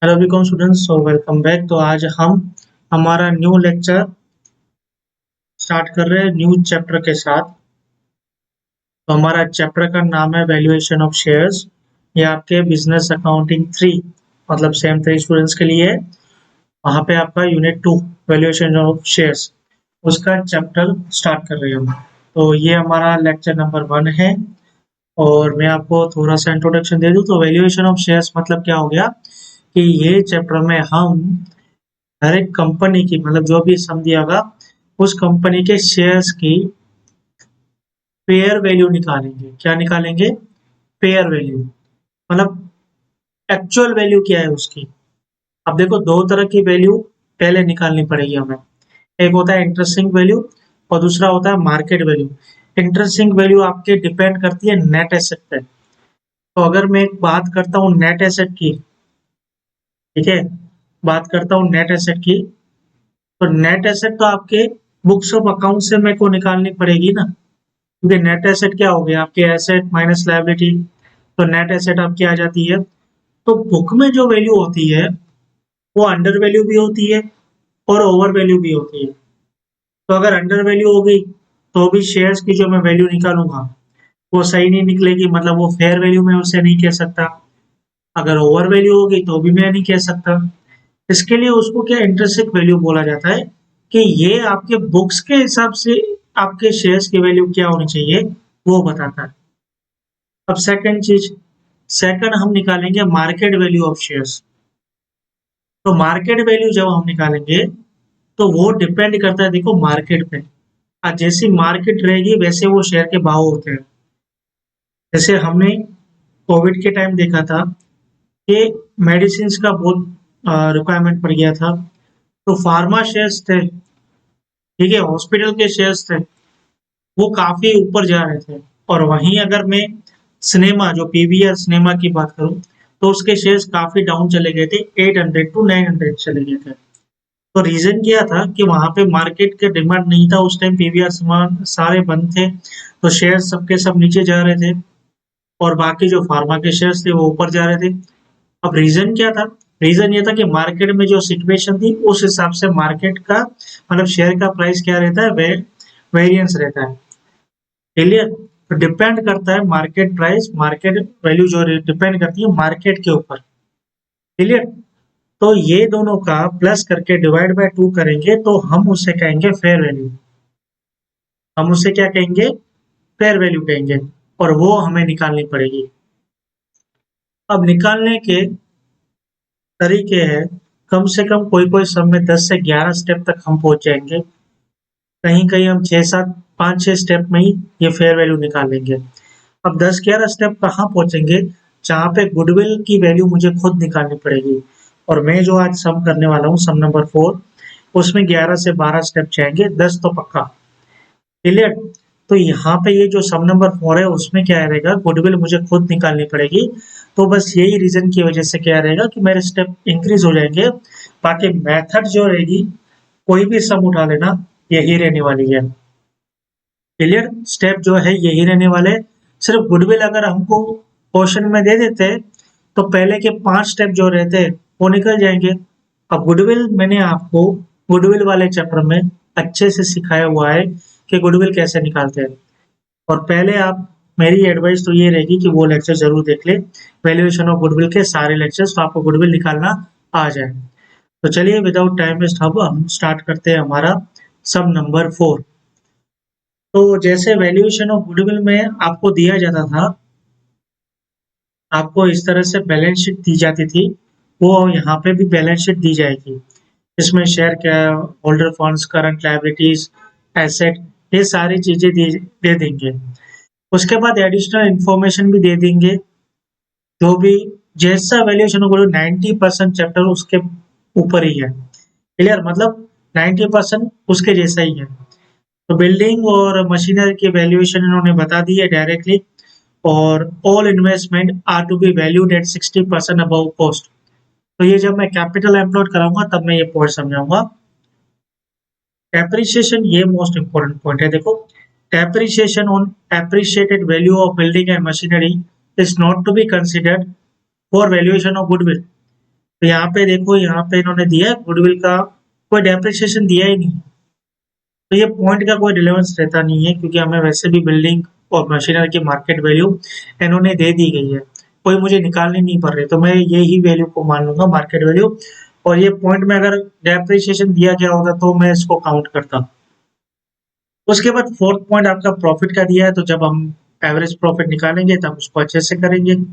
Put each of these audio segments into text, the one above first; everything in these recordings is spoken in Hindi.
Hello BCom students, so welcome back. तो आज हम हमारा न्यू लेक्चर स्टार्ट कर रहे हैं न्यू चैप्टर के साथ। तो हमारा चैप्टर का नाम है वैल्यूएशन ऑफ शेयर्स। ये आपके बिजनेस अकाउंटिंग 3 मतलब सेम 3 स्टूडेंट्स के लिए है। वहाँ पे आपका यूनिट 2 वैल्यूएशन ऑफ शेयर्स उसका चैप्टर स्टार्ट कर रहे हैं हम। तो ये हमारा लेक्चर नंबर 1 है। और मैं आपको थोड़ा सा इंट्रोडक्शन दे दूं तो वैल्यूएशन ऑफ शेयर्स मतलब क्या हो गया कि ये चैप्टर में हम हर एक कंपनी की मतलब जो भी सम दिया होगा उस कंपनी के शेयर्स की फेयर वैल्यू निकालेंगे। क्या निकालेंगे? फेयर वैल्यू मतलब एक्चुअल वैल्यू क्या है उसकी। अब देखो, दो तरह की वैल्यू पहले निकालनी पड़ेगी हमें। एक होता है इंटरेस्टिंग वैल्यू और दूसरा होता है मार्केट वैल्यू। इंटरेस्टिंग वैल्यू आपके डिपेंड करती है नेट एसेट पे। तो अगर मैं बात करता हूँ नेट एसेट की, ठीक है, बात करता हूँ नेट एसेट की, तो नेट एसेट तो आपके बुक्स ऑफ अकाउंट से मेरे को निकालनी पड़ेगी ना, क्योंकि नेट एसेट क्या हो गया, आपके एसेट माइनस लायबिलिटी। तो नेट एसेट आपकी आ जाती है। तो बुक में जो वैल्यू होती है वो अंडर वैल्यू भी होती है और ओवर वैल्यू भी होती है। तो अगर अंडर वैल्यू होगी तो भी शेयर्स की जो मैं वैल्यू निकालूंगा वो सही नहीं निकलेगी, मतलब वो फेयर वैल्यू में उसे नहीं कह सकता। अगर ओवर वैल्यू होगी तो भी मैं नहीं कह सकता। इसके लिए उसको क्या इंट्रिंसिक वैल्यू बोला जाता है कि ये आपके बुक्स के हिसाब से आपके शेयर्स की वैल्यू क्या होनी चाहिए वो बताता है। अब सेकंड हम निकालेंगे मार्केट वैल्यू ऑफ शेयर्स। तो मार्केट वैल्यू जब हम निकालेंगे तो वो डिपेंड करता है, देखो, मार्केट पे। आज जैसी मार्केट रहेगी वैसे वो शेयर के भाव होते हैं। जैसे हमने कोविड के टाइम देखा था कि मेडिसिन का बहुत रिक्वायरमेंट पड़ गया था। तो फार्मा शेयर्स थे, ठीक है, हॉस्पिटल के शेयर्स थे, वो काफी ऊपर जा रहे थे। और वहीं अगर मैं सिनेमा, जो पीवीआर सिनेमा की बात करूं, तो उसके शेयर्स काफी डाउन चले गए थे, 800 टू 900 चले गए थे। तो रीजन क्या था कि वहां पे मार्केट के डिमांड नहीं था उस टाइम, पीवीआर सामान सारे बंद थे, तो शेयर सबके सब नीचे जा रहे थे और बाकी जो फार्मा के शेयर्स थे वो ऊपर जा रहे थे। अब रीजन क्या था? रीजन ये था कि मार्केट में जो सिचुएशन थी उस हिसाब से मार्केट का मतलब शेयर का प्राइस क्या रहता है, वेरिएंस रहता है। क्लियर? तो डिपेंड करता है मार्केट प्राइस, मार्केट वैल्यू जो डिपेंड करती है मार्केट के ऊपर। क्लियर? तो ये दोनों का प्लस करके डिवाइड बाय 2 करेंगे तो हम उसे कहेंगे फेयर वैल्यू। हम उसे क्या कहेंगे? फेयर वैल्यू कहेंगे। और वो हमें निकालनी पड़ेगी। अब निकालने के तरीके हैं, कम से कम कोई कोई सब में 10 से 11 स्टेप तक हम पहुंच जाएंगे। कहीं कहीं हम 6-7 5-6 स्टेप में ही ये फेयर वैल्यू निकाल लेंगे। अब 10-11 स्टेप कहाँ पहुंचेंगे? जहाँ पे गुडविल की वैल्यू मुझे खुद निकालनी पड़ेगी। और मैं जो आज सम करने वाला हूँ, सम नंबर 4, उसमें 11 से 12 स्टेप जाएंगे, 10 तो पक्का। क्लियर? तो यहाँ पे ये जो सम नंबर 4 है उसमें क्या रहेगा, गुडविल मुझे खुद निकालनी पड़ेगी। तो बस यही रीजन की वजह से क्या रहेगा कि मेरे स्टेप इंक्रीज हो जाएंगे। बाकी मेथड जो रहेगी, कोई भी सम उठा लेना, यही रहने वाली है। क्लियर? स्टेप जो है यही रहने वाले। सिर्फ गुडविल अगर हमको क्वेश्चन में दे देते तो पहले के 5 स्टेप जो रहते वो निकल जाएंगे। अब गुडविल मैंने आपको गुडविल वाले चैप्टर में अच्छे से सिखाया हुआ है कि गुडविल कैसे निकालते हैं। और पहले आप, मेरी एडवाइस तो ये रहेगी कि वो लेक्चर जरूर देख ले, वैल्यूएशन ऑफ गुडविल के सारे लेक्चर्स, तो आपको गुडविल निकालना आ जाए। तो चलिए विदाउट टाइम वेस्ट अब हम स्टार्ट करते हैं हमारा सम नंबर 4। तो जैसे वैल्यूएशन ऑफ गुडविल में आपको दिया जाता था, आपको इस तरह से बैलेंस शीट दी जाती थी, वो यहाँ पे भी बैलेंस शीट दी जाएगी। इसमें शेयर क्या, holder funds, current liabilities, asset, ये सारी चीजें दे देंगे। उसके बाद एडिशनल इंफॉर्मेशन भी दे देंगे। जो भी जैसा वैल्यूएशन होगा 90% चैप्टर उसके ऊपर ही है। क्लियर? मतलब 90% उसके जैसा ही है। तो बिल्डिंग और मशीनरी की वैल्यूएशन इन्होंने बता दी है डायरेक्टली। और all investment are to be valued at 60% above cost. तो ये जब मैं कैपिटल एम्प्लॉयड कराऊंगा तब मैं ये पॉइंट समझाऊंगा। डेप्रिसिएशन, ये मोस्ट इंपोर्टेंट पॉइंट है। देखो, depreciation on appreciated value of building and machinery is not to be considered for valuation of goodwill. तो यहाँ पे देखो, यहाँ पे इन्होंने दिया है गुडविल का कोई डेप्रिसिएशन दिया ही नहीं। तो ये पॉइंट का कोई रिलेवेंस रहता नहीं है, क्योंकि हमें वैसे भी बिल्डिंग और मशीनरी की मार्केट वैल्यू इन्होंने दे दी गई है, कोई मुझे निकालनी नहीं पड़ रही, तो मैं यही वैल्यू को मान लूंगा मार्केट वैल्यू। और ये पॉइंट में अगर डेप्रिसिएशन दिया गया होता तो मैं इसको काउंट करता। उसके बाद फोर्थ पॉइंट आपका प्रॉफिट का दिया है, तो जब हम एवरेज प्रॉफिट निकालेंगे तब उसको अच्छे से करेंगे।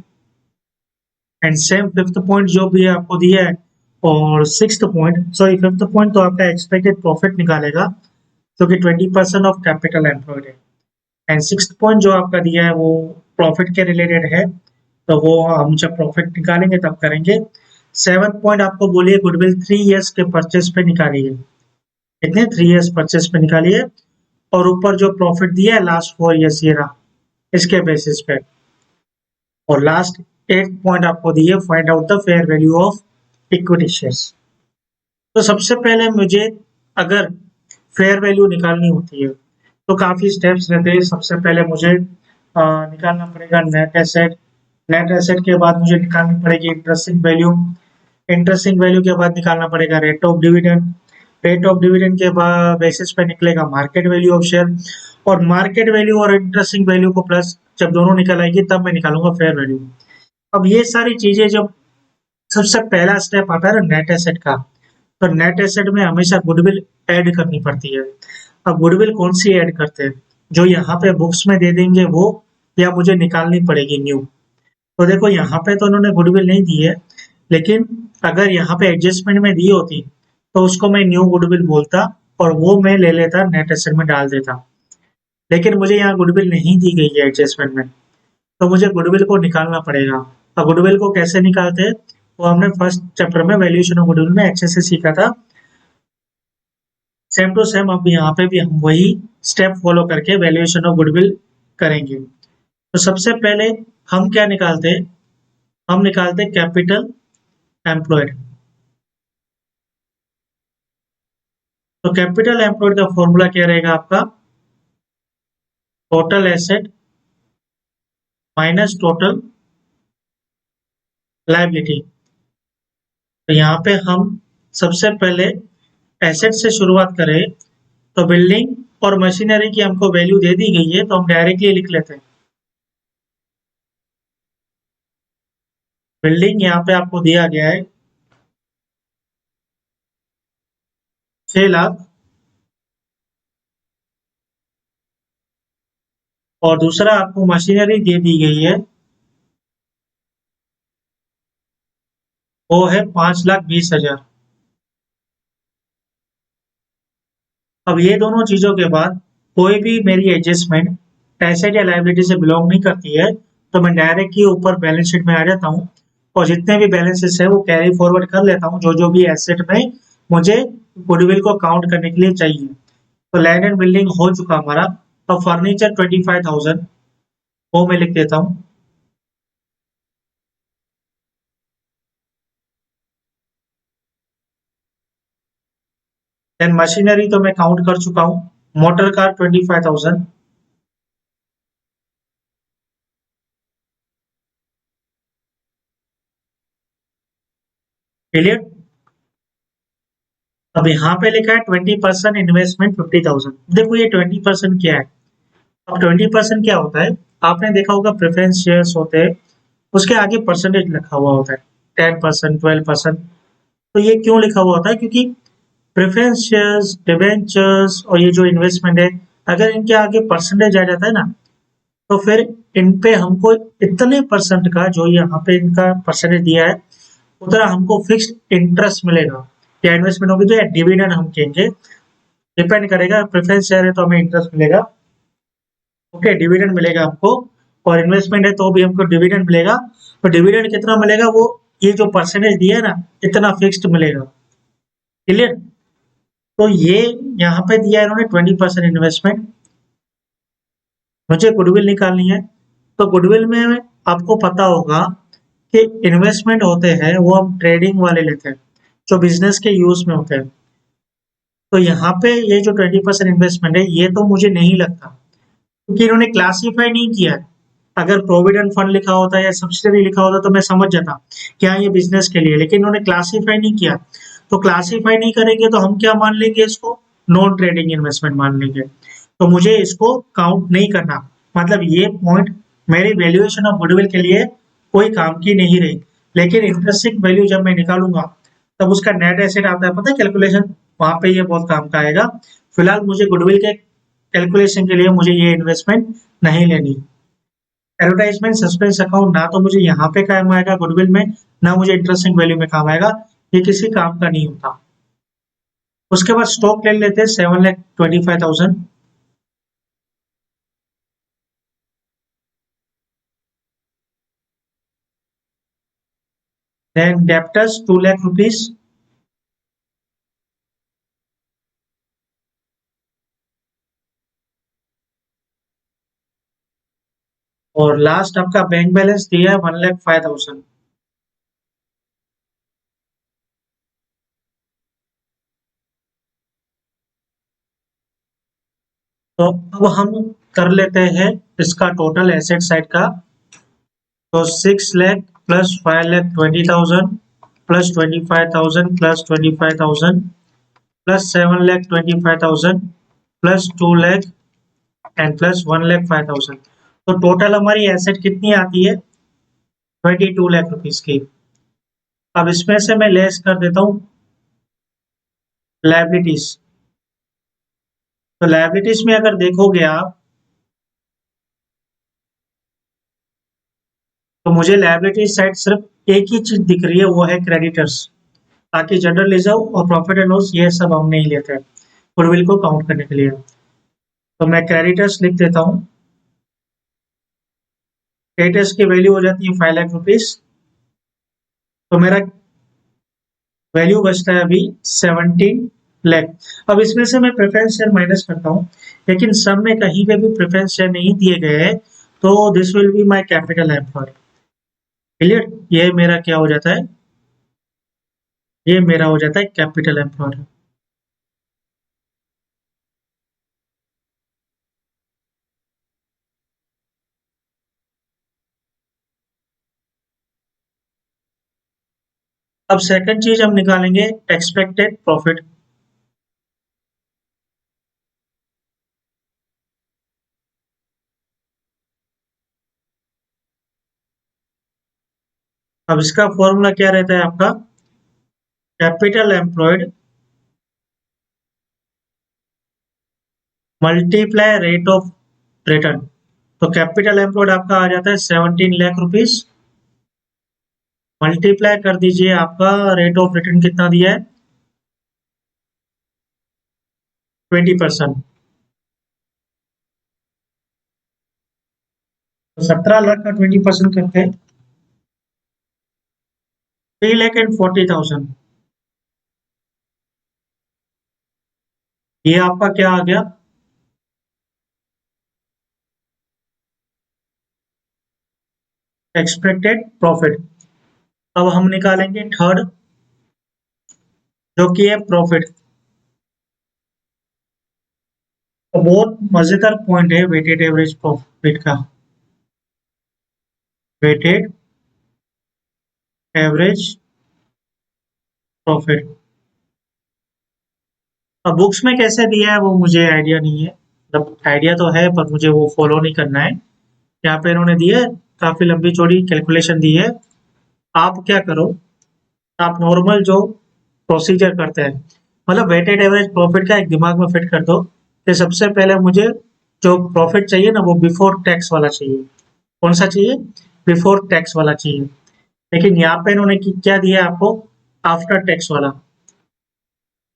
एंड सेम फिफ्थ पॉइंट जो भी आपको दिया है, और sixth point, sorry fifth point तो आपका एक्सपेक्टेड प्रॉफिट निकालेगा, जो कि 20% ऑफ कैपिटल एम्प्लॉयड है। एंड सिक्स्थ पॉइंट जो आपका दिया है वो प्रॉफिट के रिलेटेड है, तो वो हम जब प्रॉफिट निकालेंगे तब करेंगे। सेवंथ पॉइंट आपको बोलिए गुडविल 3 इयर्स के परचेज पे निकालिए, कितने 3 इयर्स परचेज पे निकालिए, और ऊपर जो प्रॉफिट दिया है लास्ट 4 इयर्स ये रहा, इसके बेसिस पे। और लास्ट 8th पॉइंट आपको दिए, find out the fair value of equity shares. तो सबसे पहले मुझे अगर फेयर वैल्यू निकालनी होती है तो काफी स्टेप्स रहते हैं। सबसे पहले मुझे निकालना पड़ेगा नेट एसेट, नेट एसेट के बाद मुझे निकालनी पड़ेगी इंटरेस्टिंग वैल्यू, इंटरेस्टिंग वैल्यू के बाद निकालना पड़ेगा rate of dividend, rate of dividend के बाद बेसिस पे निकलेगा मार्केट वैल्यू ऑफ शेयर, और मार्केट वैल्यू और इंटरेस्टिंग वैल्यू को प्लस जब दोनों निकल आएगी तब मैं निकालूंगा फेयर वैल्यू। अब ये सारी चीजें जब सबसे पहला स्टेप आता है ना नेट एसेट का, तो नेट एसेट में हमेशा गुडविल ऐड करनी पड़ती है। अब गुडविल कौन सी ऐड करते हैं, जो यहाँ पे बुक्स में दे देंगे वो, या मुझे निकालनी पड़ेगी न्यू। तो देखो यहाँ पे तो उन्होंने गुडविल नहीं दी है, लेकिन अगर यहाँ पे एडजस्टमेंट में दी होती तो उसको मैं न्यू गुडविल बोलता और वो मैं ले लेता नेट एसेट में डाल देता। लेकिन मुझे यहाँ गुडविल नहीं दी गई है एडजस्टमेंट में, तो मुझे गुडविल को निकालना पड़ेगा। अब गुडविल को कैसे निकालते हैं, वो हमने फर्स्ट चैप्टर में वैल्यूएशन ऑफ गुडविल में अच्छे से सीखा था। सेम टू सेम अब यहाँ पे भी हम वही स्टेप फॉलो करके वैल्यूएशन ऑफ गुडविल करेंगे। तो सबसे पहले हम क्या निकालते हैं, हम निकालते हैं कैपिटल एम्प्लॉयड। तो कैपिटल एम्प्लॉयड का फॉर्मूला क्या रहेगा आपका, total asset minus total liability. तो यहाँ पे हम सबसे पहले एसेट से शुरुआत करें, तो बिल्डिंग और मशीनरी की हमको वैल्यू दे दी गई है, तो हम डायरेक्टली लिख लेते हैं। बिल्डिंग यहाँ पे आपको दिया गया है 6 लाख, और दूसरा आपको मशीनरी दे दी गई है वो है 5,20,000। अब ये दोनों चीजों के बाद कोई भी मेरी एडजस्टमेंट एसेट या लायबिलिटी से बिलोंग नहीं करती है, तो मैं डायरेक्ट ही ऊपर बैलेंस शीट में आ जाता हूँ, और जितने भी बैलेंसेस है वो कैरी फॉरवर्ड कर लेता हूँ, जो जो भी एसेट में मुझे गुडविल को काउंट करने के लिए चाहिए। तो लैंड एंड बिल्डिंग हो चुका हमारा। तो फर्नीचर 25,000 वो मैं लिख देता हूँ। देन मशीनरी तो मैं काउंट कर चुका हूँ, मोटर कार 25,000। क्लियर। अब यहाँ पे लिखा है 20% इन्वेस्टमेंट 50,000। देखो ये 20% क्या है, अब 20% क्या होता है, आपने देखा होगा प्रेफरेंस शेयर्स होते हैं, उसके आगे परसेंटेज लिखा हुआ होता है, 10%, 12%। तो ये क्यों लिखा हुआ होता है, क्योंकि प्रेफरेंस शेयर्स, डिवेंचर्स और ये जो इन्वेस्टमेंट है, अगर इनके आगे परसेंटेज आ जाता है ना, तो फिर इन पे हमको इतने परसेंट का, जो यहाँ पे इनका परसेंटेज दिया है, उतना हमको फिक्स्ड इंटरेस्ट मिलेगा। या इन्वेस्टमेंट होगी तो या डिविडेंड हम कहेंगे, डिपेंड करेगा। प्रेफरेंस शेयर है तो हमें इंटरेस्ट मिलेगा, ओके, डिविडेंड मिलेगा हमको। और इन्वेस्टमेंट है तो भी हमको डिविडेंड मिलेगा। तो डिविडेंड कितना मिलेगा, वो ये जो परसेंटेज दिया है ना, इतना फिक्स्ड मिलेगा। क्लियर। तो ये यहाँ पे दिया है इन्होंने 20% इन्वेस्टमेंट, मुझे गुडविल निकालनी है। तो गुडविल में आपको पता होगा कि इन्वेस्टमेंट होते हैं वो हम ट्रेडिंग वाले लेते हैं, जो बिजनेस के यूज में होते हैं। तो यहाँ पे ये जो 20% इन्वेस्टमेंट है, ये तो मुझे नहीं लगता, क्योंकि इन्होंने क्लासीफाई नहीं किया है अगर प्रोविडेंट फंड लिखा होता या सब्सिडरी लिखा होता तो मैं समझ जाता कि हाँ ये बिजनेस के लिए, लेकिन उन्होंने क्लासीफाई नहीं किया। तो क्लासीफाई नहीं करेंगे तो हम क्या मान लेंगे, इसको नॉन ट्रेडिंग इन्वेस्टमेंट मान लेंगे। तो मुझे इसको काउंट नहीं करना, मतलब ये पॉइंट मेरी वैल्यूएशन ऑफ गुडविल के लिए कोई काम की नहीं रही। लेकिन इंट्रिंसिक वैल्यू जब मैं निकालूंगा तब उसका नेट एसेट आता है, पता है कैलकुलेशन, वहां पे ये बहुत काम का आएगा। फिलहाल मुझे गुडविल के कैलकुलेशन के लिए मुझे ये इन्वेस्टमेंट नहीं लेनी। एडवर्टाइजमेंट सस्पेंस अकाउंट ना तो मुझे यहाँ पे काम आएगा गुडविल में, ना मुझे इंटरेस्टिंग वैल्यू में काम आएगा, ये किसी काम का नहीं होता। उसके बाद स्टॉक ले लेते हैं 7,25,000। Then debtors 2 lakh rupees. और लास्ट आपका बैंक बैलेंस दिया है 1,05,000। तो अब हम कर लेते हैं इसका टोटल एसेट साइड का। तो 6 lakh plus 5,20,000 plus 25,000 plus 25,000 plus 7,25,000 plus 2 lakh and plus 1,05,000। तो टोटल हमारी एसेट कितनी आती है, 22 लाख रुपीज की। अब इसमें से मैं लेस कर देता हूँ लाइबिलिटीज। तो लाइबिलिटीज में अगर देखोगे आप तो मुझे लाइबिलिटीज साइड सिर्फ एक ही चीज दिख रही है, वो है क्रेडिटर्स। बाकी जनरल रिजर्व और प्रॉफिट एंड लॉस ये सब हम नहीं लेते गुडविल को काउंट करने के लिए। तो मैं क्रेडिटर्स लिख देता हूँ। क्रेडिटर्स की वैल्यू हो जाती है 5 लाख रुपीज। तो मेरा वैल्यू बचता है अभी 17 लाख। अब इसमें से मैं प्रेफरेंस शेयर माइनस करता हूँ, लेकिन सब में कहीं पे भी प्रेफरेंस शेयर नहीं दिए गए हैं, तो this will be my capital employ. Clear, ये मेरा क्या हो जाता है, ये मेरा हो जाता है कैपिटल एम्प्लॉय। अब सेकंड चीज हम निकालेंगे एक्सपेक्टेड प्रॉफिट। अब इसका फॉर्मूला क्या रहता है आपका, capital employed multiply rate of return. तो कैपिटल एम्प्लॉयड आपका आ जाता है 17 लाख रुपीज, मल्टीप्लाई कर दीजिए आपका रेट ऑफ रिटर्न कितना दिया है, 20%। तो 17 लाख का 20% करते हैं 3,40,000। ये आपका क्या आ गया, एक्सपेक्टेड प्रॉफिट। अब हम निकालेंगे थर्ड, जो कि है प्रॉफिट। तो बहुत मजेदार पॉइंट है वेटेड एवरेज प्रॉफिट का, वेटेड एवरेज प्रॉफिट। अब बुक्स में कैसे दिया है वो मुझे आइडिया नहीं है, मतलब आइडिया तो है पर मुझे वो फॉलो नहीं करना है। यहाँ पे इन्होंने दी है, काफी लंबी चौड़ी कैलकुलेशन दी है। आप क्या करो, आप नॉर्मल जो प्रोसीजर करते हैं, मतलब वेटेड एवरेज प्रॉफिट का एक दिमाग में फिट कर दो कि सबसे पहले मुझे जो प्रॉफिट चाहिए ना वो बिफोर टैक्स वाला चाहिए। कौन सा चाहिए, बिफोर टैक्स वाला चाहिए। लेकिन यहाँ पे इन्होंने क्या दिया है आपको, आफ्टर टैक्स वाला।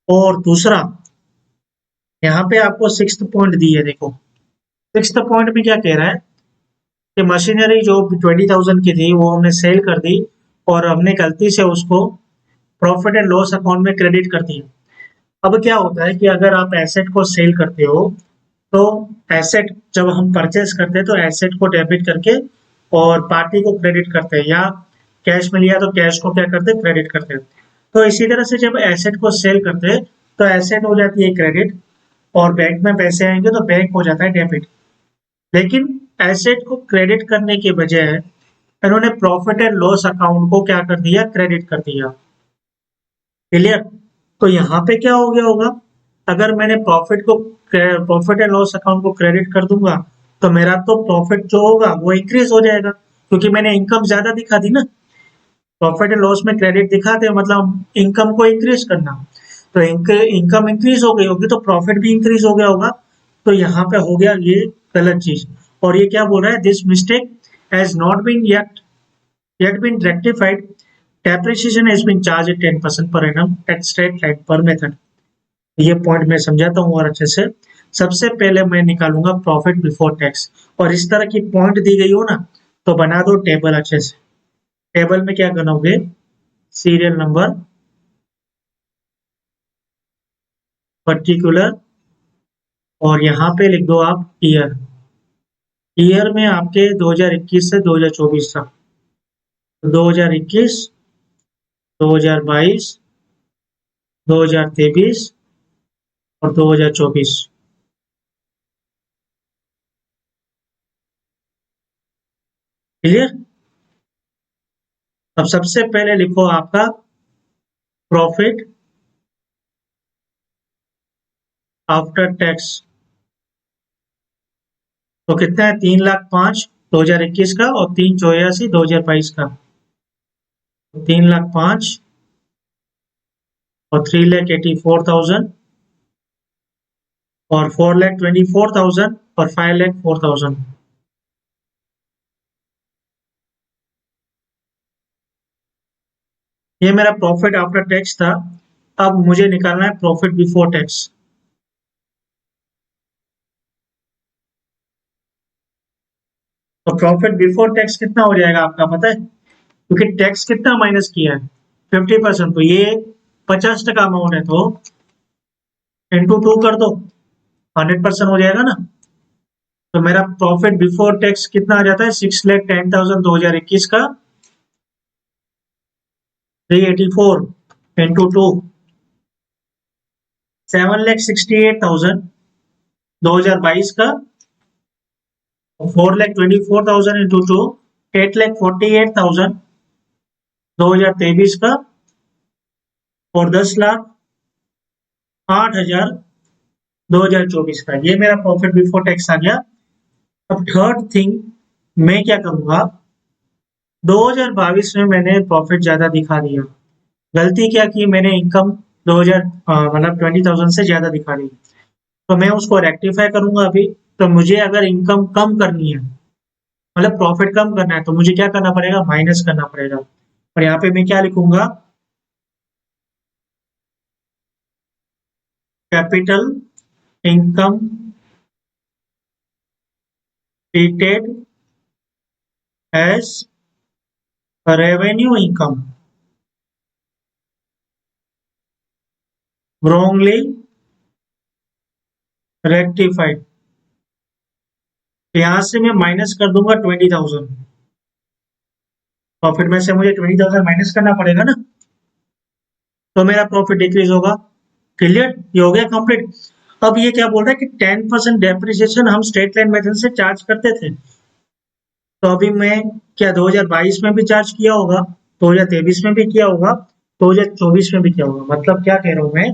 और दूसरा यहाँ पे आपको सिक्स्थ पॉइंट दी है, देखो सिक्स्थ पॉइंट में क्या कह रहा है कि मशीनरी जो 20,000 की थी वो हमने सेल कर दी और हमने गलती से उसको प्रॉफिट एंड लॉस अकाउंट में क्रेडिट कर दिया। अब क्या होता है कि अगर आप एसेट को सेल करते हो तो एसेट जब हम परचेस करते हैं तो एसेट को डेबिट करके और पार्टी को क्रेडिट करते हैं, या कैश में लिया तो कैश को क्या करते हैं, क्रेडिट करते हैं। तो इसी तरह से जब एसेट को सेल करते हैं तो एसेट हो जाती है क्रेडिट और बैंक में पैसे आएंगे तो बैंक हो जाता है डेबिट। लेकिन एसेट को क्रेडिट करने के बजाय इन्होंने प्रॉफिट एंड लॉस अकाउंट को क्या कर दिया, क्रेडिट कर दिया। क्लियर? तो यहाँ पे क्या हो गया होगा, अगर मैंने प्रॉफिट एंड लॉस अकाउंट को क्रेडिट कर दूंगा तो मेरा तो प्रॉफिट जो होगा वो इंक्रीज हो जाएगा, क्योंकि मैंने इनकम ज्यादा दिखा दी ना। प्रॉफिट एंड लॉस में क्रेडिट दिखाते हैं मतलब इनकम को इंक्रीज करना। तो इनकम इंक्रीज हो गई होगी तो प्रॉफिट भी इंक्रीज हो गया होगा। तो यहाँ पे हो गया ये गलत चीज। और ये क्या बोल रहा है, this mistake has not been yet been rectified. Depreciation has been charged at 10% per annum at straight line per method. ये पॉइंट मैं समझाता हूँ और अच्छे से। सबसे पहले मैं निकालूंगा प्रॉफिट बिफोर टैक्स, और इस तरह की पॉइंट दी गई हो ना तो बना दो टेबल अच्छे से। टेबल में क्या बनाओगे, सीरियल नंबर, पर्टिकुलर, और यहाँ पे लिख दो आप ईयर। ईयर में आपके 2021 से 2024 तक, 2021, 2022, 2023 और 2024। क्लियर? अब सबसे पहले लिखो आपका प्रॉफिट आफ्टर टैक्स। तो कितना है, 3,05,000 2021 का और 3,84,000 2022 का। 3,05,000 और 3,84,000 और 4,24,000 और 5,04,000। ये मेरा प्रॉफिट आफ्टर टैक्स था। अब मुझे निकालना है प्रॉफिट बिफोर टैक्स। तो प्रॉफिट बिफोर टैक्स कितना हो जाएगा आपका पता है, क्योंकि टैक्स कितना माइनस किया है, 50%। तो ये 50% अमाउंट है तो इंटू 2 कर दो, 100% हो जाएगा ना। तो मेरा प्रॉफिट बिफोर टैक्स कितना आ जाता है, 6,10,000 2021 का, 384 इंटू 2, 7,68,000 2022 का, 4,24,000 इंटू 2, 8,48,000 2023 का, और 10,08,000 2024 का। ये मेरा प्रॉफिट बिफोर टैक्स आ गया। अब थर्ड थिंग मैं क्या करूंगा, 2022 में मैंने प्रॉफिट ज्यादा दिखा दिया। गलती क्या की, मैंने इनकम 2000 मतलब 20,000 से ज्यादा दिखा दी। तो मैं उसको रेक्टिफाई करूंगा अभी। तो मुझे अगर इनकम कम करनी है, मतलब प्रॉफिट कम करना है, तो मुझे क्या करना पड़ेगा, माइनस करना पड़ेगा। और यहाँ पे मैं क्या लिखूंगा, capital income treated as revenue income wrongly rectified। यहां से मैं माइनस कर दूंगा 20,000। प्रॉफिट में से मुझे 20,000 माइनस करना पड़ेगा ना, तो मेरा प्रॉफिट डिक्रीज होगा। क्लियर? ये हो गया कंप्लीट। अब ये क्या बोल रहा है कि 10% डेप्रिसिएशन हम स्ट्रेट लाइन मेथड से चार्ज करते थे। तो अभी मैं क्या 2022 में भी चार्ज किया होगा, 2023 में भी किया होगा, 2024 में भी किया होगा। मतलब क्या कह रहा हूं मैं,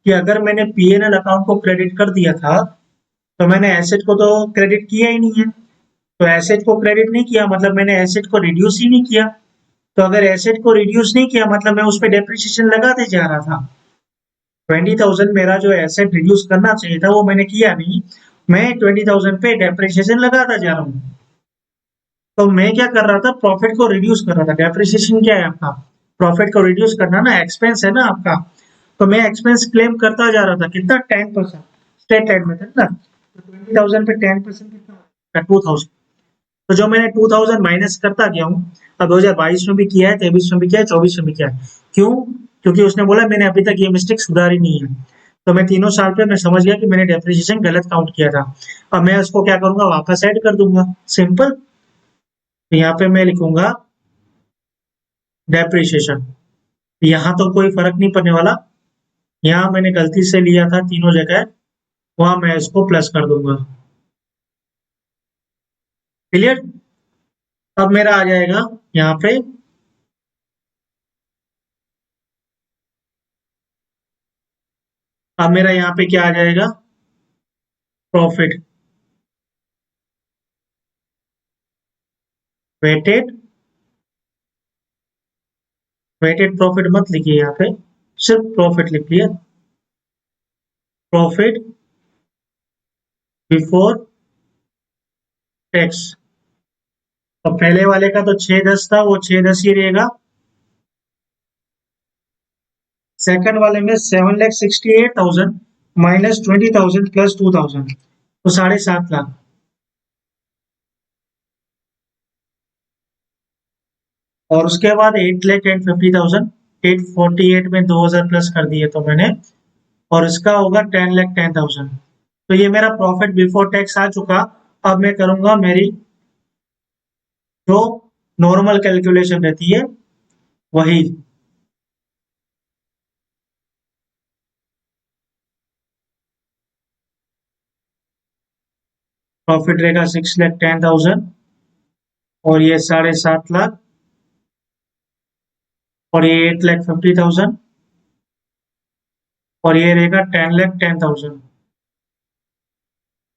कि अगर मैंने पीएनएल अकाउंट को क्रेडिट कर दिया था तो मैंने एसेट को तो क्रेडिट किया ही नहीं है। तो एसेट को क्रेडिट नहीं किया मतलब मैंने एसेट को रिड्यूस ही नहीं किया। तो अगर एसेट को रिड्यूस नहीं किया मतलब मैं उस पर डेप्रिसिएशन लगाते जा रहा था। 20,000 मेरा जो एसेट रिड्यूस करना चाहिए था वो मैंने किया नहीं, मैं 20,000 पे डेप्रिसिएशन लगाता जा रहा हूँ। तो मैं क्या कर रहा था, प्रॉफिट को रिड्यूस कर रहा था। डेप्रिसिएशन क्या है आपका, प्रॉफिट को रिड्यूस करना ना, एक्सपेंस है ना आपका। तो मैं एक्सपेंस क्लेम करता जा रहा था, कितना, 10%। स्टेट लाइन मेथड ना, तो 20,000 पे 10% कितना, 2,000। तो जो मैंने 2,000 माइनस करता गया हूँ। अब 2022 में भी किया है, 23 में भी किया है, 24 में भी किया है। क्यों? क्योंकि उसने बोला मैंने अभी तक ये मिस्टेक सुधारी नहीं है। तो मैं तीनों साल पे मैं समझ गया कि मैंने डेप्रिसिएशन गलत काउंट किया था। अब मैं उसको क्या करूंगा, वापस ऐड कर दूंगा, सिंपल। तो यहाँ पे मैं लिखूंगा डेप्रिसिएशन। यहाँ तो कोई फर्क नहीं पड़ने वाला, यहाँ मैंने गलती से लिया था तीनों जगह, वहां मैं इसको प्लस कर दूंगा। क्लियर। अब मेरा आ जाएगा यहाँ पे, अब मेरा यहाँ पे क्या आ जाएगा, प्रॉफिट वेटेड, वेटेड प्रॉफिट मत लिखिए यहाँ पे, सिर्फ प्रॉफिट लिखिए, प्रॉफिट बिफोर टैक्स। और पहले वाले का तो 610 था, वो 610 ही रहेगा। सेकंड वाले में 7,68,000 माइनस 20,000 प्लस 2,000, तो 7.5 लाख। और उसके बाद 8,10,50,000, 848 में 2,000 प्लस कर दिए तो मैंने, और इसका होगा 10,10,000। तो ये मेरा प्रॉफिट बिफोर टैक्स आ चुका। अब मैं करूंगा मेरी जो नॉर्मल कैलकुलेशन रहती है वही। प्रॉफिट रहेगा 6,10,000, और ये 7.5 लाख, और ये 8,50,000, और ये रहेगा 10,10,000।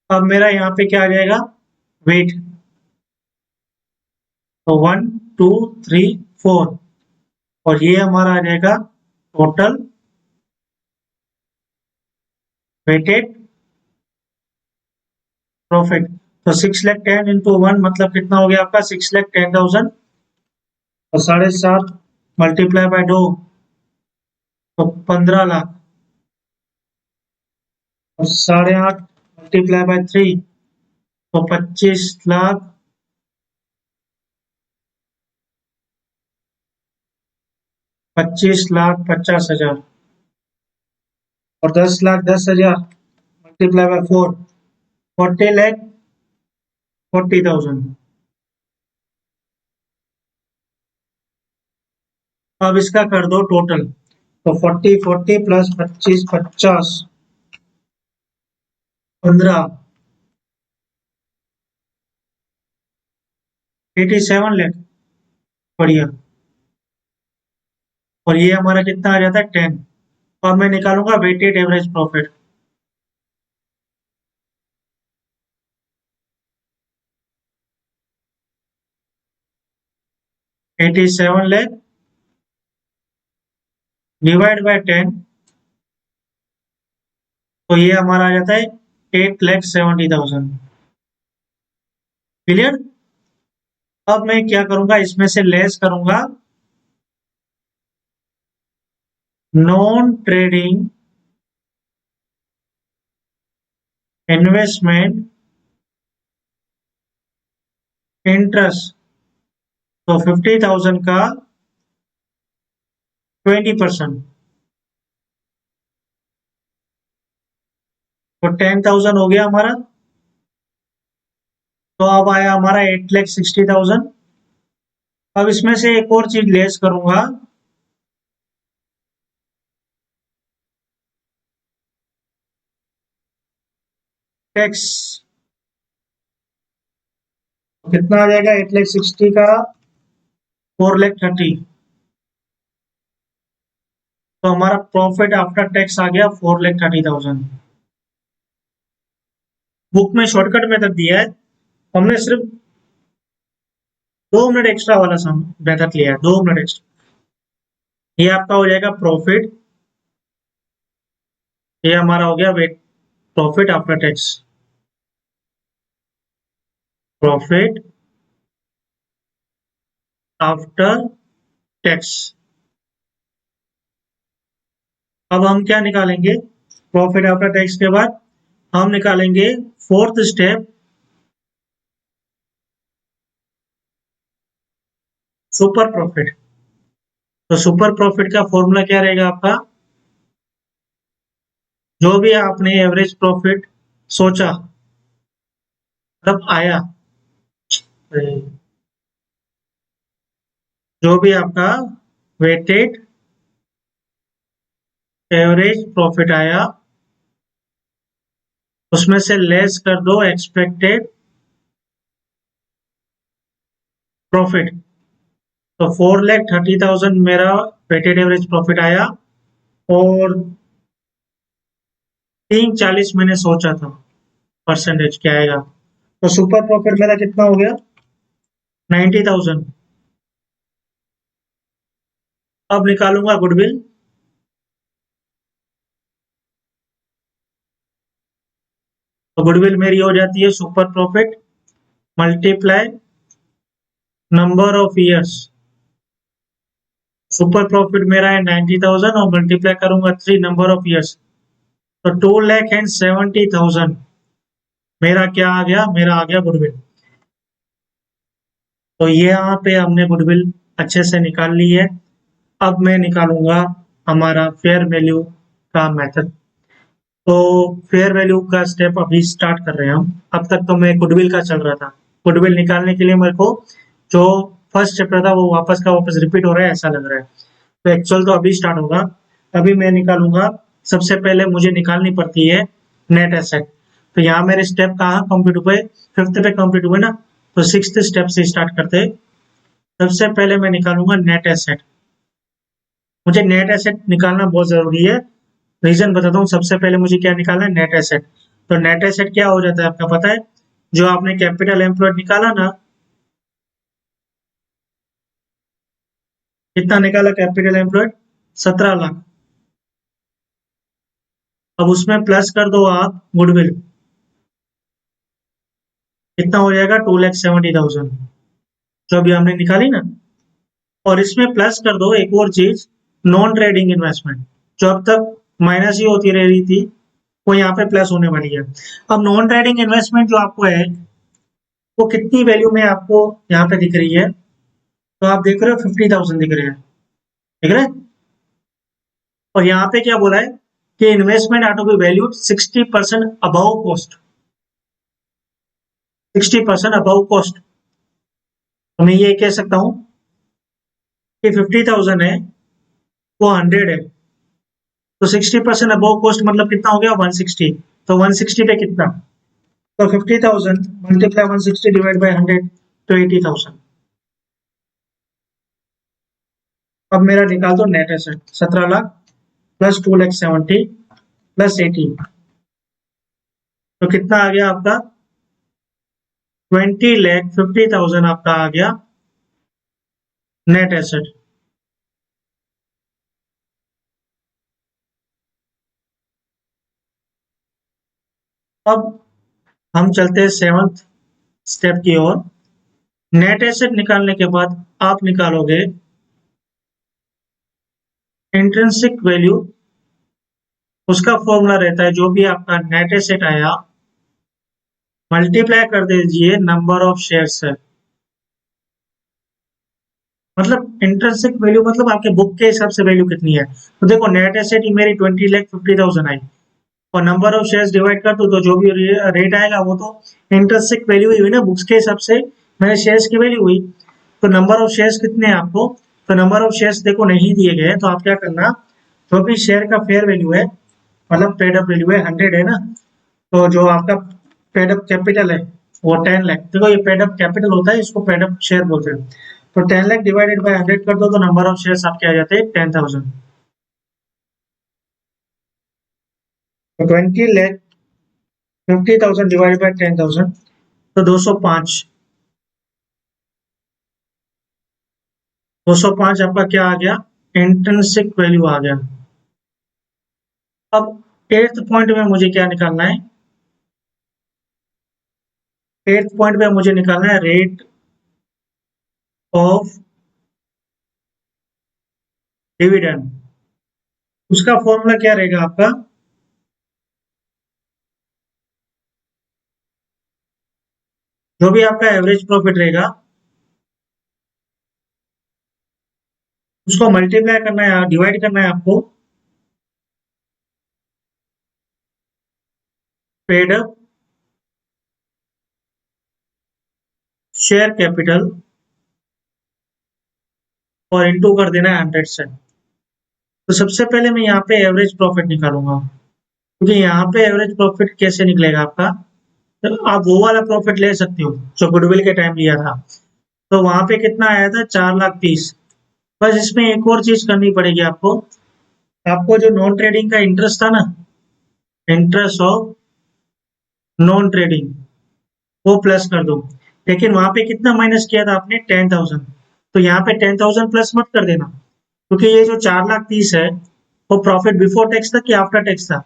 अब मेरा यहाँ पे क्या आ जाएगा, वेट, तो 1, 2, 3, 4, और ये हमारा आ जाएगा टोटल वेटेड प्रॉफिट। तो 6,10,000 इंटू 1 मतलब कितना हो गया आपका, 6,10,000, और 7.5 मल्टीप्लाई बाय 2 तो 15 लाख, और 8.5 मल्टीप्लाई बाय 3 तो 25 लाख, 25,50,000, और 10,10,000 मल्टीप्लाई बाय 4, 40,40,000। अब इसका कर दो टोटल, तो 40 40 प्लस 25 50, 15, 87 लाख। बढ़िया। और ये हमारा कितना आ जाता है, 10। अब मैं निकालूंगा weighted average profit. 87 lakh divide by 10, तो ये हमारा आ जाता है 8,70,000। क्लियर। अब मैं क्या करूंगा, इसमें से लेस करूंगा नॉन ट्रेडिंग इन्वेस्टमेंट इंटरेस्ट, तो 50,000 का 20%, तो 10,000 हो गया हमारा। तो अब आया हमारा 8,60,000। अब इसमें से एक और चीज लेस करूंगा, टैक्स। कितना आ जाएगा, 8,60,000 का 4,30,000, तो हमारा प्रॉफिट आफ्टर टैक्स आ गया 4,30,000। बुक में शॉर्टकट मेथड दिया है, हमने सिर्फ 2 मिनट एक्स्ट्रा वाला सम मेथड लिया है, 2 मिनट एक्स्ट्रा। ये आपका हो जाएगा प्रॉफिट, ये हमारा हो गया weight, profit after tax, profit after tax. अब हम क्या निकालेंगे, प्रॉफिट आफ्टर टैक्स के बाद हम निकालेंगे फोर्थ स्टेप, सुपर प्रॉफिट। तो सुपर प्रॉफिट का फॉर्मूला क्या रहेगा आपका, जो भी आपने एवरेज प्रॉफिट सोचा, मतलब आया, जो भी आपका वेटेड एवरेज प्रॉफिट आया, उसमें से लेस कर दो एक्सपेक्टेड प्रॉफिट, तो 4,30,000 मेरा वेटेड एवरेज प्रॉफिट आया और 340 मैंने सोचा था परसेंटेज क्या आएगा, तो सुपर प्रॉफिट मेरा कितना हो गया 90,000। अब निकालूंगा गुडविल, तो गुडविल मेरी हो जाती है super profit multiply number of years. Super profit मेरा है 90,000 और मल्टीप्लाई करूंगा 3 नंबर ऑफ ईयर्स, तो 2,70,000 मेरा क्या आ गया, मेरा आ गया गुडविल। तो ये यहाँ पे हमने गुडविल अच्छे से निकाल ली है। अब मैं निकालूंगा हमारा फेयर वैल्यू का मेथड। तो फेयर वैल्यू का स्टेप अभी स्टार्ट कर रहे हैं हम। अब तक तो मैं गुडविल का चल रहा था। गुडविल निकालने के लिए मेरे को जो फर्स्ट चैप्टर था वो वापस का वापस रिपीट हो रहा है ऐसा लग रहा है, तो एक्चुअल तो अभी स्टार्ट होगा। अभी मैं निकालूंगा, सबसे पहले मुझे निकालनी पड़ती है नेट एसेट। तो यहाँ मेरे स्टेप कहाँ कंप्लीट हुए, फिफ्थ पे कंप्लीट हुए ना, तो सिक्स्थ स्टेप से स्टार्ट करते हैं। सबसे पहले मैं निकालूंगा नेट एसेट। मुझे नेट एसेट निकालना बहुत जरूरी है, रीजन बताता हूँ। सबसे पहले मुझे क्या निकालना है, नेट एसेट। तो नेट एसेट क्या हो जाता है आपका पता है, जो आपने कैपिटल एम्प्लॉयड निकाला ना, कितना निकाला कैपिटल एम्प्लॉयड 17 लाख। अब उसमें प्लस कर दो आप गुडविल, कितना हो जाएगा 2,70,000 जो अभी हमने निकाली ना। और इसमें प्लस कर दो एक और चीज, नॉन ट्रेडिंग इन्वेस्टमेंट, जो अब तक माइनस ही होती रह रही थी वो यहाँ पे प्लस होने वाली है। अब नॉन ट्रेडिंग इन्वेस्टमेंट जो आपको है वो कितनी वैल्यू में आपको यहाँ पे दिख रही है, तो आप देख रहे हो 50,000 दिख रहे हैं, ठीक है। और यहाँ पे क्या बोला है कि investment are to be valued 60% above cost, 60% above cost. तो मैं ये कह सकता हूँ कि 50,000 है वो 100 है, तो 60% अबव कॉस्ट मतलब कितना हो गया 160। तो 160 पे कितना, तो 50,000 मल्टीप्लाई 160 डिवाइड बाई 100, तो 80,000। अब मेरा निकाल दो net asset 17 lakh plus 2,70,000 plus 80, तो कितना आ गया आपका 20,50,000 आपका आ गया नेट एसेट। अब हम चलते हैं सेवंथ स्टेप की ओर। नेट एसेट निकालने के बाद आप निकालोगे इंट्रिंसिक वैल्यू। उसका फॉर्मूला रहता है जो भी आपका नेट एसेट आया मल्टीप्लाई कर दीजिए नंबर ऑफ शेयर्स से। मतलब इंट्रिंसिक वैल्यू मतलब आपके बुक के हिसाब से वैल्यू कितनी है। तो देखो नेट एसेट ही मेरी 20,50,000 आई और नंबर ऑफ शेयर्स डिवाइड कर दो तो जो भी रेट आएगा वो तो इंट्रिंसिक वैल्यू ही हुई ना, बुक्स के हिसाब से मेरे शेयर्स की वैल्यू हुई। तो नंबर ऑफ शेयर्स कितने हैं आपको, तो नंबर ऑफ शेयर्स देखो नहीं दिए गए, तो आप क्या करना, जो भी शेयर का फेयर वैल्यू है मतलब पेड अप वैल्यू है 100 है ना, तो जो आपका पेड अप कैपिटल है वो 10 लाख। देखो ये पेड अप कैपिटल होता है, इसको पेड अप शेयर बोलते हैं। तो 10 लाख डिवाइडेड बाय 100 कर दो तो नंबर ऑफ शेयर्स आपके आ जाते हैं 10,000। तो 20,50,000 डिवाइडेड बाय 10,000 तो 205। 205 आपका क्या आ गया, इंट्रिंसिक वैल्यू आ गया। अब एट्थ पॉइंट में मुझे क्या निकालना है, एट्थ पॉइंट में मुझे निकालना है रेट ऑफ डिविडेंड। उसका फॉर्मूला क्या रहेगा आपका, जो भी आपका एवरेज प्रॉफिट रहेगा उसको मल्टीप्लाई करना है, डिवाइड करना है आपको पेड अप शेयर कैपिटल और इनटू कर देना है 100 से। तो सबसे पहले मैं यहाँ पे एवरेज प्रॉफिट निकालूंगा, क्योंकि यहाँ पे एवरेज प्रॉफिट कैसे निकलेगा आपका, तो आप वो वाला प्रॉफिट ले सकते हो जो गुडविल के टाइम लिया था। तो वहां पे कितना आया था 4,30,000। बस इसमें एक और चीज करनी पड़ेगी आपको। आपको जो नॉन ट्रेडिंग का इंटरेस्ट था ना, इंटरेस्ट ऑफ नॉन ट्रेडिंग, वो प्लस कर दो। लेकिन वहां पे कितना माइनस किया था आपने 10,000। तो यहाँ पे 10,000 प्लस मत कर देना, क्योंकि ये जो 4,30,000 है वो प्रॉफिट बिफोर टैक्स था कि आफ्टर टैक्स था?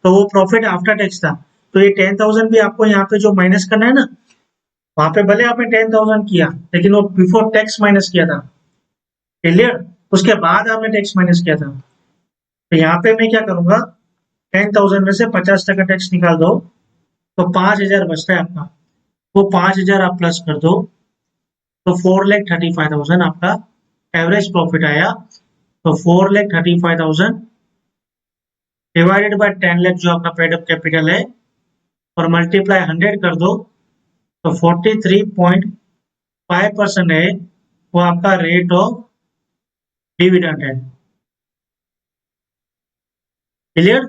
तो वो प्रॉफिट आफ्टर टैक्स था। तो ये 10,000 भी आपको यहाँ पे जो माइनस करना है ना, वहां पे भले आपने 10,000 किया लेकिन वो बिफोर टैक्स माइनस किया था। क्लियर? उसके बाद आपने टैक्स माइनस किया था। तो यहाँ पे मैं क्या करूंगा, 10,000 में से 50% टैक्स निकाल दो, तो 5,000 बचता है आपका। वो 5,000 आप प्लस कर दो, तो 4,35,000 आपका एवरेज प्रॉफिट आया। तो 4,35,000 डिवाइडेड बाय 10 लाख जो आपका पेड अप कैपिटल है, और मल्टीप्लाई 100 कर दो, तो 43.5% है वो आपका रेट ऑफ डिविडेंड है। क्लियर?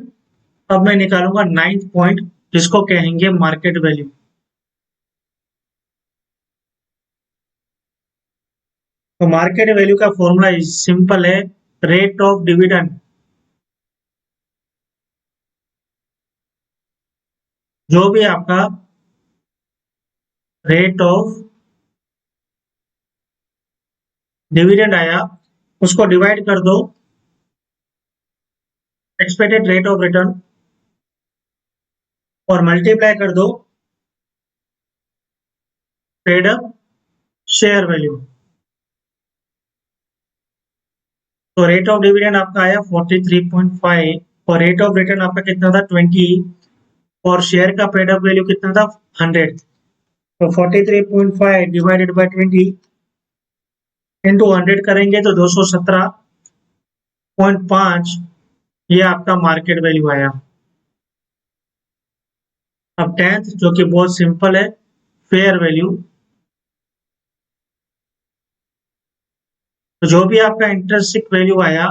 अब मैं निकालूंगा 9th पॉइंट, जिसको कहेंगे मार्केट वैल्यू। तो मार्केट वैल्यू का फॉर्मूला सिंपल है, रेट ऑफ डिविडेंड। जो भी आपका रेट ऑफ डिविडेंड आया उसको डिवाइड कर दो एक्सपेक्टेड रेट ऑफ रिटर्न, और मल्टीप्लाई कर दो पेड अप शेयर वैल्यू। तो रेट ऑफ डिविडेंड आपका आया 43.5, और रेट ऑफ रिटर्न आपका कितना था 20, और शेयर का पेड अप वैल्यू कितना था 100। तो 43.5 डिवाइडेड बाय 20 इंटू 100 करेंगे तो 217.5, ये आपका मार्केट वैल्यू आया। अब 10th जो कि बहुत सिंपल है, फेयर वैल्यू। तो जो भी आपका इंट्रिंसिक वैल्यू आया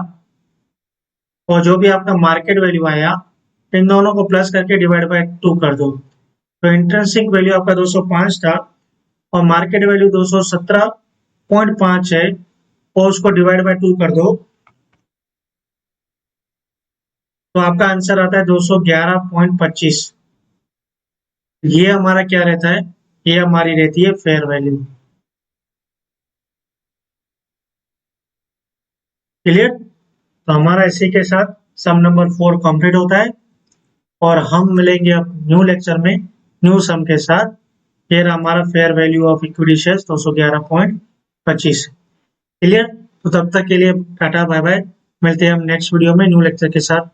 और जो भी आपका मार्केट वैल्यू आया, इन दोनों को प्लस करके डिवाइड बाय 2 कर दो। तो इंट्रिंसिक वैल्यू आपका 205 था और मार्केट वैल्यू 217.5 है, और उसको डिवाइड बाय 2 कर दो, तो आपका आंसर आता है 211.25। ये हमारा क्या रहता है, ये हमारी रहती है फेयर वैल्यू। क्लियर? तो हमारा इसी के साथ सम नंबर 4 कंप्लीट होता है, और हम मिलेंगे अब न्यू लेक्चर में न्यू सम के साथ। फिर हमारा fair value of equity shares 211.25। Clear? तो तब तक के लिए टाटा बाय बाय, मिलते हैं हम नेक्स्ट वीडियो में न्यू लेक्चर के साथ।